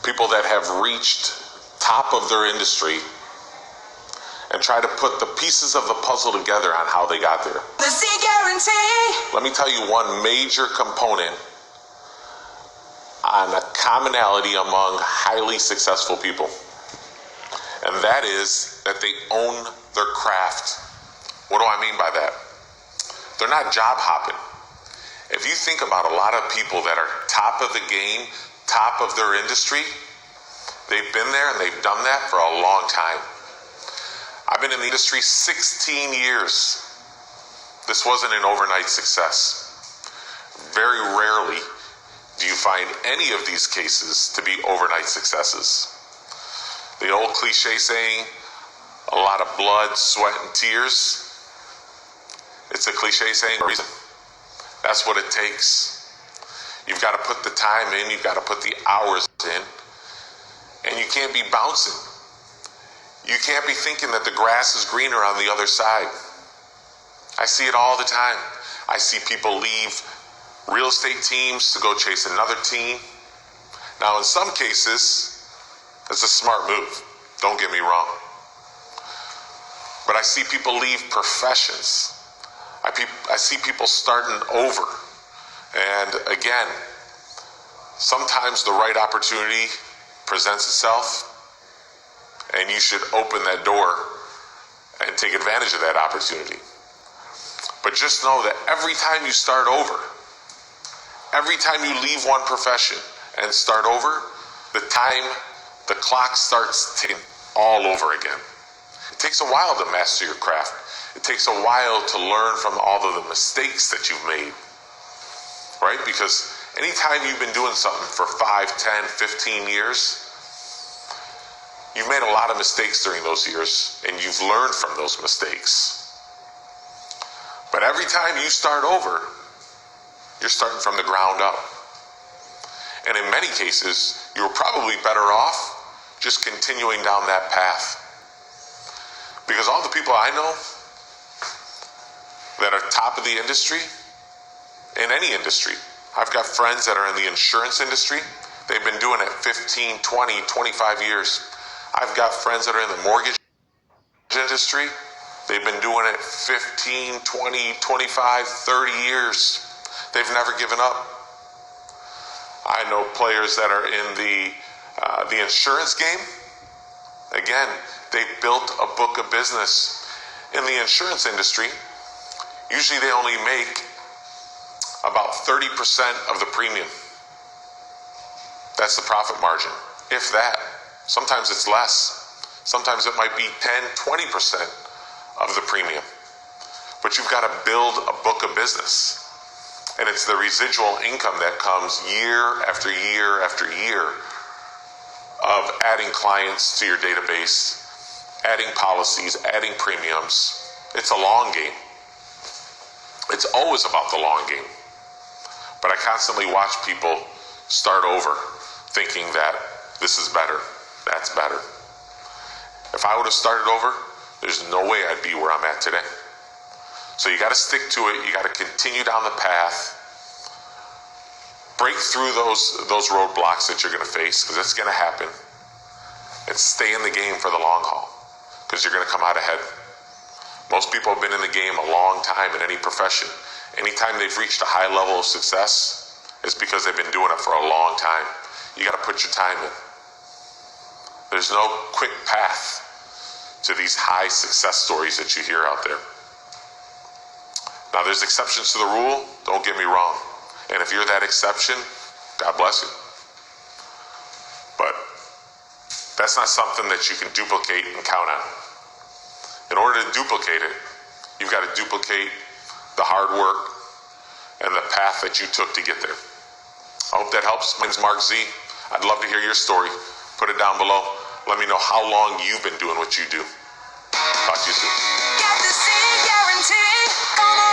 people that have reached top of their industry and try to put the pieces of the puzzle together on how they got there. The Z Guarantee. Let me tell you one major component on a commonality among highly successful people. And that is that they own their craft. What do I mean by that? They're not job hopping. If you think about a lot of people that are top of the game, top of their industry, they've been there and they've done that for a long time. I've been in the industry 16 years. This wasn't an overnight success. Very rarely do you find any of these cases to be overnight successes. The old cliche saying, a lot of blood, sweat, and tears. It's a cliche saying for a reason. That's what it takes. You've got to put the time in, you've got to put the hours in, and you can't be bouncing. You can't be thinking that the grass is greener on the other side. I see it all the time. I see people leave real estate teams to go chase another team. Now, in some cases, it's a smart move. Don't get me wrong. But I see people leave professions. I see people starting over. And again, sometimes the right opportunity presents itself, and you should open that door and take advantage of that opportunity. But just know that every time you start over, every time you leave one profession and start over, the clock starts ticking all over again. It takes a while to master your craft. It takes a while to learn from all of the mistakes that you've made, right? Because anytime you've been doing something for 5, 10, 15 years, you've made a lot of mistakes during those years, and you've learned from those mistakes. But every time you start over, you're starting from the ground up. And in many cases, you're probably better off just continuing down that path. Because all the people I know that are top of the industry, in any industry, I've got friends that are in the insurance industry. They've been doing it 15, 20, 25 years. I've got friends that are in the mortgage industry. They've been doing it 15, 20, 25, 30 years. They've never given up. I know players that are in the insurance game. Again, they built a book of business. In the insurance industry, usually they only make about 30% of the premium. That's the profit margin, if that. Sometimes it's less. Sometimes it might be 10, 20% of the premium. But you've got to build a book of business. And it's the residual income that comes year after year after year of adding clients to your database, adding policies, adding premiums. It's a long game. It's always about the long game. But I constantly watch people start over thinking that this is better, that's better. If I would have started over, there's no way I'd be where I'm at today. So you got to stick to it. You got to continue down the path. Break through those roadblocks that you're going to face, because it's going to happen. And stay in the game for the long haul, because you're going to come out ahead. Most people have been in the game a long time in any profession. Anytime they've reached a high level of success, it's because they've been doing it for a long time. You got to put your time in. There's no quick path to these high success stories that you hear out there. Now, there's exceptions to the rule, don't get me wrong. And if you're that exception, God bless you. But that's not something that you can duplicate and count on. In order to duplicate it, you've got to duplicate the hard work and the path that you took to get there. I hope that helps. My name's Mark Z. I'd love to hear your story. Put it down below. Let me know how long you've been doing what you do. Talk to you soon. Get the Z Guarantee. Come on.